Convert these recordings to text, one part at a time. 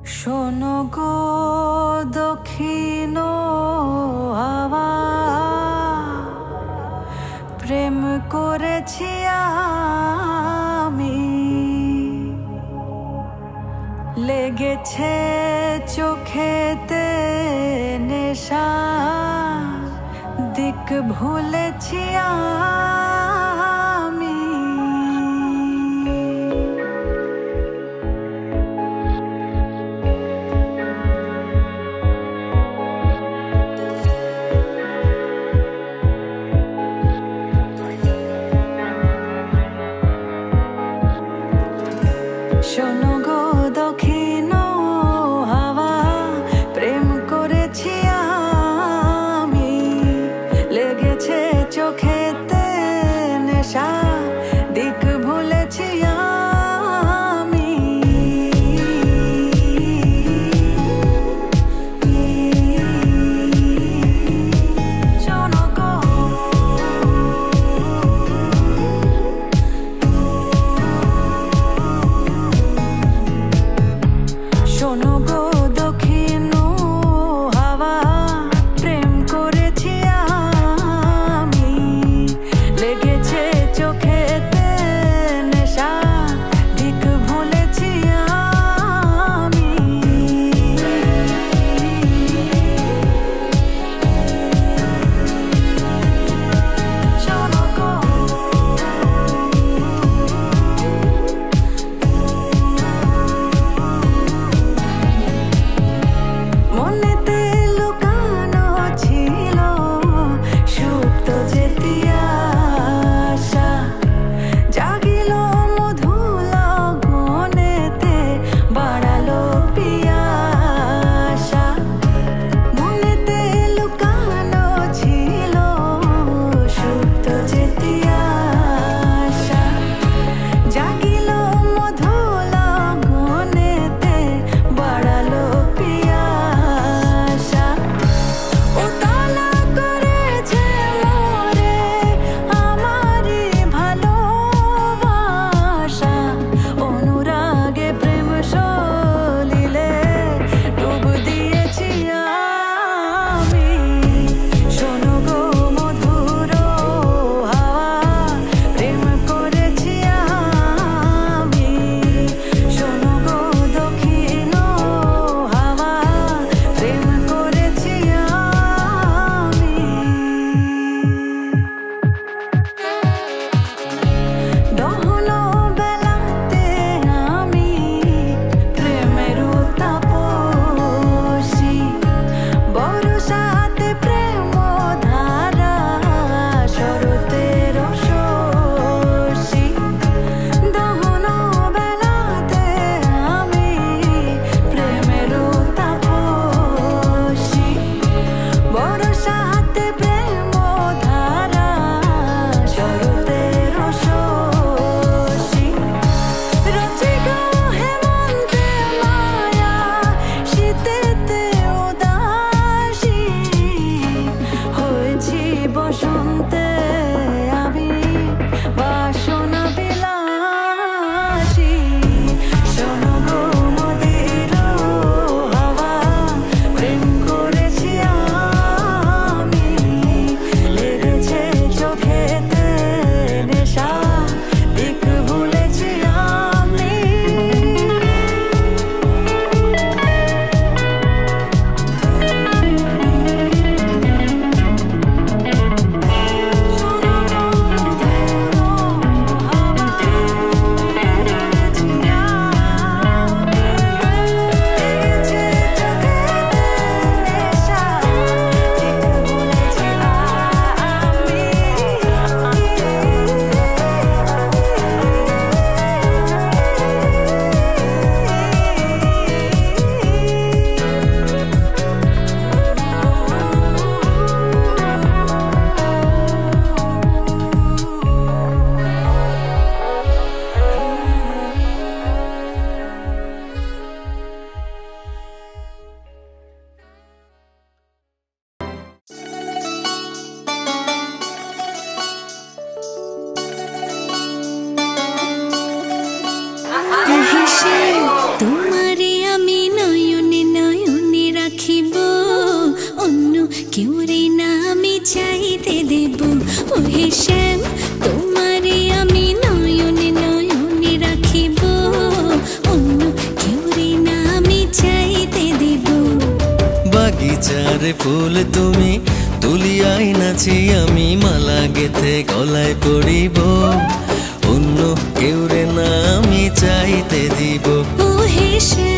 শোনো গো দক্ষিণ হাওয়া, প্রেম করেছি আমি, লেগেছে চোখেতে নেশা, দিক ভুলেছি আমি। শোনো গো দক্ষিণ হাওয়া, প্রেম করেছি আমি, লেগেছে চোখেতে নেশা, দিক ভুলেছি আমি। শোনো গো, শোনো গো দক্ষিণ হাওয়া, প্রেম করেছি আমি, লেগেছে চোখেতে নেশা, দিক ভুলেছি আমি। শোনো গো, গোলাপের ফুল তুমি তুলিয়াই নাচি আমি মালা গেথে গলায় পড়িব অন্য কেউ রে না আমি চাইতে দিব ও হেসে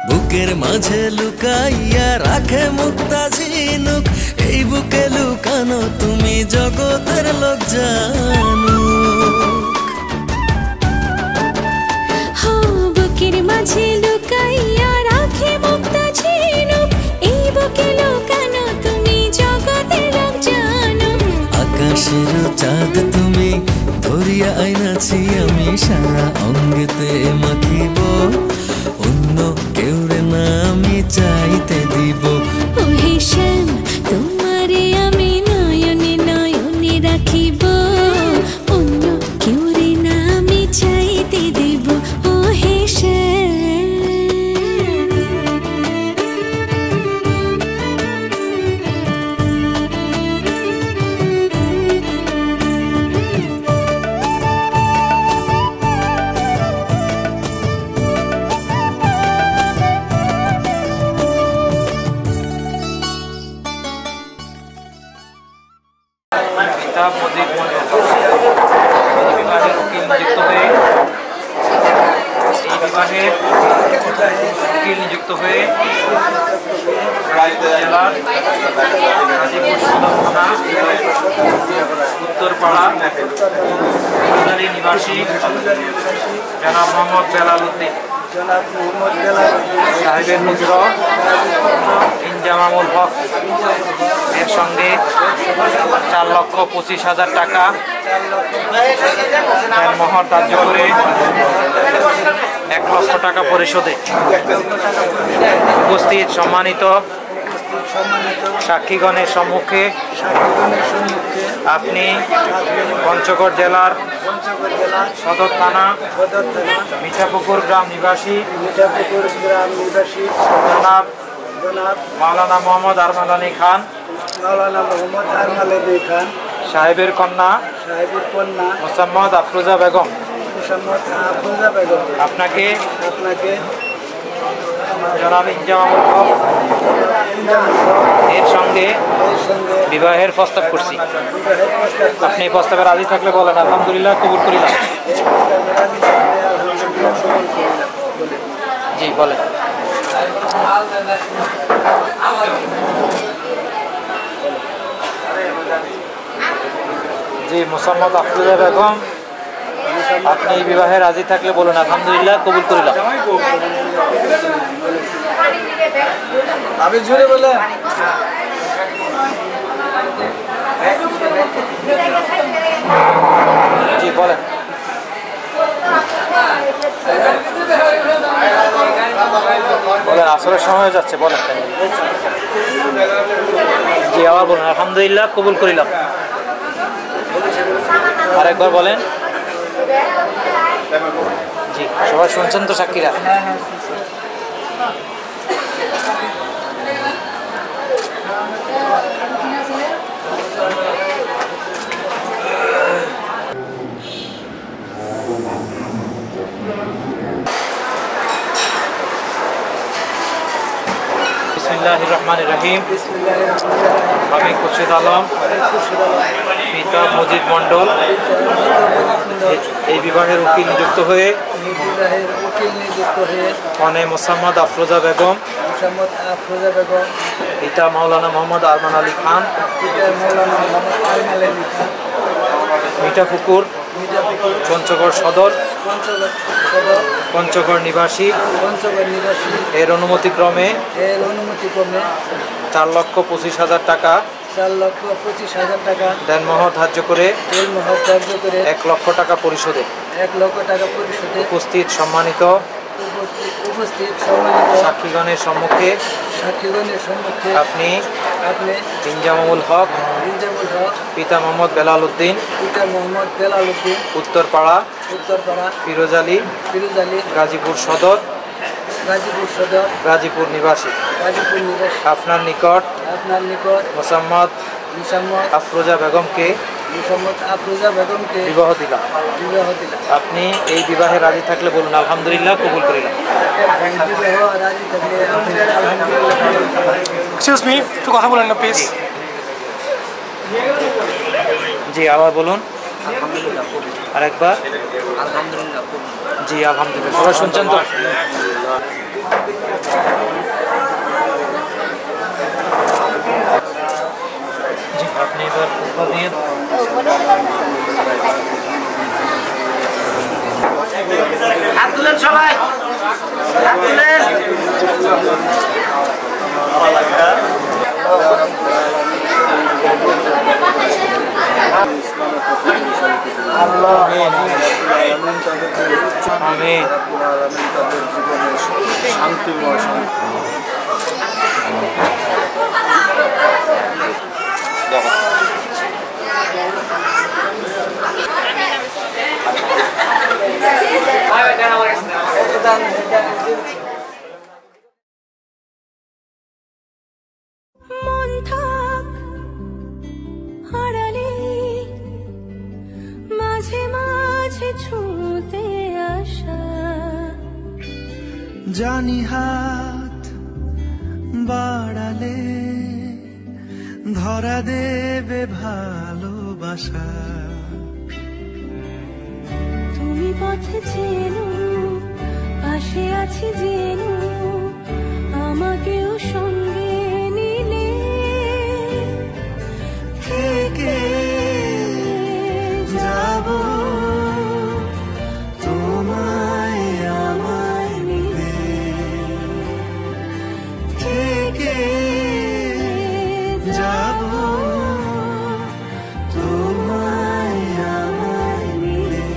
বুকের মাঝে লুকাইয়া রাখে মুক্তা ঝিনুক এই বুকে লুকানো তুমি জগতের লোক জানুক বুকের মাঝে লুকাইয়া রাখে মুক্তা ঝিনুক এই বুকে লুকানো তুমি জগতের লোক জানো আকাশের চাঁদ তুমি ধরিয়া আইনাছি আমি সারা অঙ্গেতে মাখিব অন্য কেউ রে না আমি চাইতে দিব ও হেসেম তোমারে আমি নয়নে নয়নে রাখিব অন্য কেউ রে না আমি চাইতে দিব ও হেসেম মজিদ মন্ডল বিবাহের উকিল নিযুক্ত হয়ে এই বিবাহের উকিল নিযুক্ত হয়ে জেলার গাজীপুর সদর থানা উত্তরপাড়া নিবাসী জনাব মোহাম্মদ বেলাল উদ্দিন সাহেবের পুত্র ইনজামামুল হক এর সঙ্গে 4,25,000 টাকা মহর ধার্য করে 1 লক্ষ টাকা পরিশোধে উপস্থিত সম্মানিত সাক্ষীগণের সম্মুখে আপনি পঞ্চগড় জেলার সদর থানা মিঠাপুকুর গ্রাম নিবাসী জনাব মাওলানা মোহাম্মদ আরমান আলী খান সাহেবের কন্যা মোসাম্মদ আফরোজা বেগম আপনাকে জনাব ইনজামামুল হক এর সঙ্গে বিবাহের প্রস্তাব করছি আপনি প্রস্তাবে রাজি থাকলে বলেন আলহামদুলিল্লাহ কবুল করিলাম জি বলেন জি মোসাম্মদ আফরোজা বেগম আপনি বিবাহে রাজি থাকলে বলুন আলহামদুলিল্লাহ কবুল করিলাম আমি জুড়ে বলেন জি বলেন বলেন আসরের সময় যাচ্ছে বলেন জি আবার বলুন আলহামদুলিল্লাহ কবুল করিলাম আরেকবার বলেন জি সবাই শুনছেন তো সাক্ষীরা বিসমিল্লাহির রহমানির রহিম আমি খুরশিদ আলম পিতা মজিদ মন্ডল এই বিবাহের উকিল নিযুক্ত হয়ে কনে মোসাম্মদ আফরোজা বেগম পিতা মাওলানা মোহাম্মদ আরমান আলী খান মিঠাপুকুর পঞ্চগড় সদর পঞ্চগড় নিবাসী এর অনুমতিক্রমে 4,25,000 টাকা দেনমোহর ধার্য করে 1 লক্ষ টাকা পরিশোধে উপস্থিত সম্মানিত সাক্ষীগণের সম্মুখে আপনি ইনজামামুল হক ইনজামুল হক, পিতা মোহাম্মদ বেলাল উদ্দিন, পিতা মোহাম্মদ বেলাল উদ্দিন, উত্তরপাড়া উত্তরপাড়া ফিরোজ আলী, গাজীপুর সদর, গাজীপুর নিবাসী, আপনার নিকট মোসাম্মদ আফরোজা বেগমকে বিবাহ দিলাম। আপনি এই বিবাহে রাজি থাকলে বলুন আলহামদুলিল্লাহ, কবুল করিলাম। এক্সকিউজ মি, একটু কথা বলেন না প্লিজ। জি আবার বলুন আরেকবার। জি আলহামদুলিল্লাহ। সবাই শুনছেন তো? জি আপনি এবার উত্তর দিয়ে হাত তুলেন সবাই, হাত তুলেন। আমিন। শান্তিময় মন থাক হারালে মাঝে মাঝে ছুঁতে আসা, জানি হাত বাড়ালে ধরা দেবে ভালোবাসা। তুমি পথে চেনো, পাশে আছি জেনো, আমাকেও সঙ্গে নিলে থেকে যাব তোমায় আমায় মিলে, থেকে যাব তোমায় আমায় মিলে।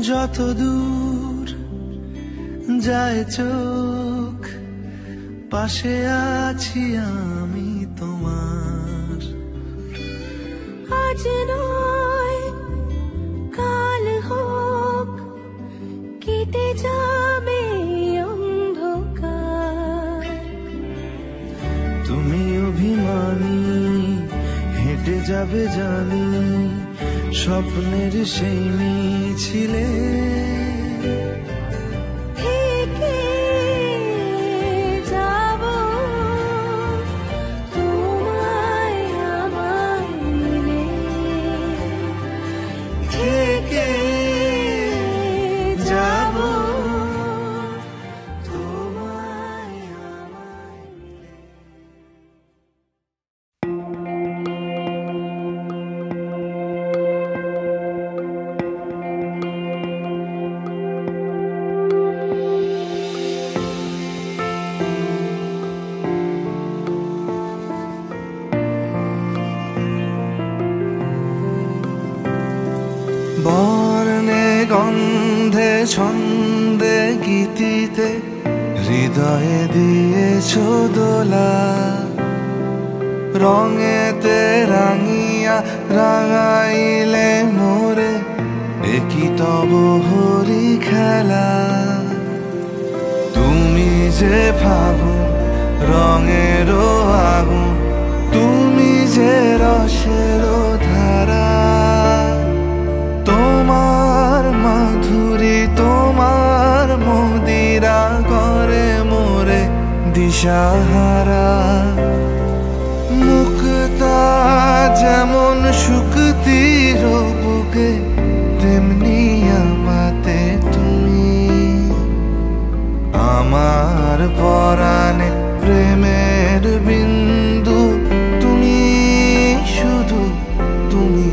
যত দূর যায় চোখ পাশে আছি আমি তোমার। আজ নয় কাল হোক কেটে যাবে অন্ধকার, তুমি অভিমানী হেঁটে যাবে জানি স্বপ্নের সেই মিছিলে। থেকে যাব তোমায় আমায় মিলে, থেকে যাব তোমায় আমায় মিলে। বর্ণে গন্ধে ছন্দে গীতিতে হৃদয়ে দিয়েছ দোলা। রঙেতে রাঙিয়া রাঙাইলে মোরে একই তব হরি খেলা। তুমি যে ফাগুন রঙেরও আগুন, তুমি যে রসেরও ধারা। তোমার মাধুরী তোমার মদিরা করে মোরে দিশাহারা। মুক্তা যেমন শুকতির বুকে তেমনি আমাতে তুমি। আমার পরাণে প্রেমের বিন্দু তুমি, শুধু তুমি।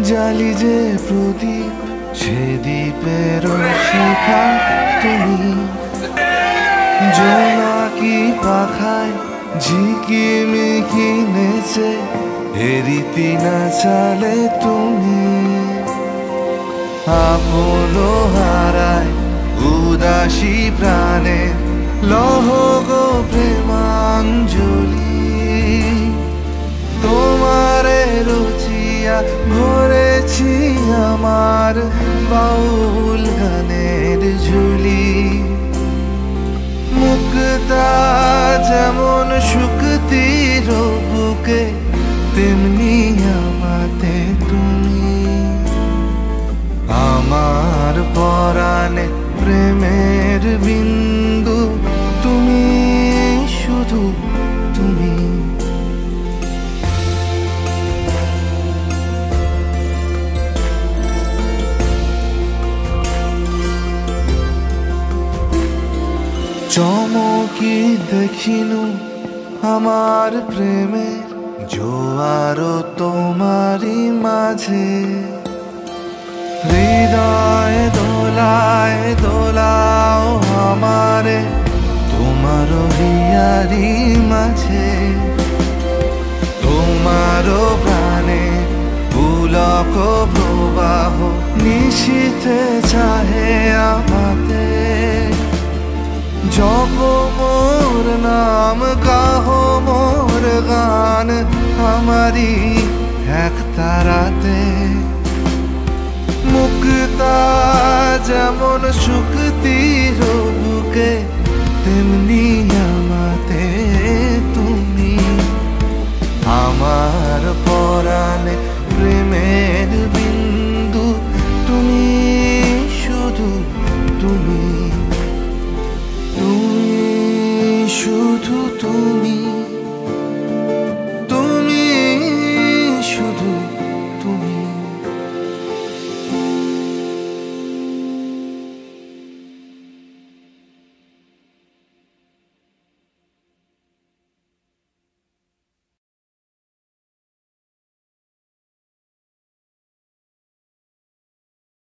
জালি যে প্রদীপ সে দ্বীপের শিখা তুমি, জোনাকি পাখায় ঝিকিমিকি নেচে এরিতি না চালে তুমি, আপন হারায় উদাসী প্রাণে লহ গো প্রেমাঞ্জলি, তোমারে রচিয়া ভরেছি আমার বাউল গানের ঝুলি, মুক্তা যেমন শুকতির বুকে তেমনি আমাতে তুমি, আমার পরাণে প্রেমের বিন্দু তুমি, শুধু তুমি। চমকি দেখিনু আমার প্রেমের জোয়ার তোমারি মাঝে, হৃদয় দোলায় দোলাও আমারে তোমার হিয়ারি মাঝে, তোমার প্রাণে পুলক প্রবাহ নিশীথে চাহে আমাতে, জপ মোর নাম গাহ মোর গান আমারি এক তারাতে, মুক্তা যেমন শুকতির বুকে তেমনি আমাতে তুমি, আমার পরাণে প্রেমের বিন্দু তুমি, শুধু তুমি, তুমি শুধু তুমি।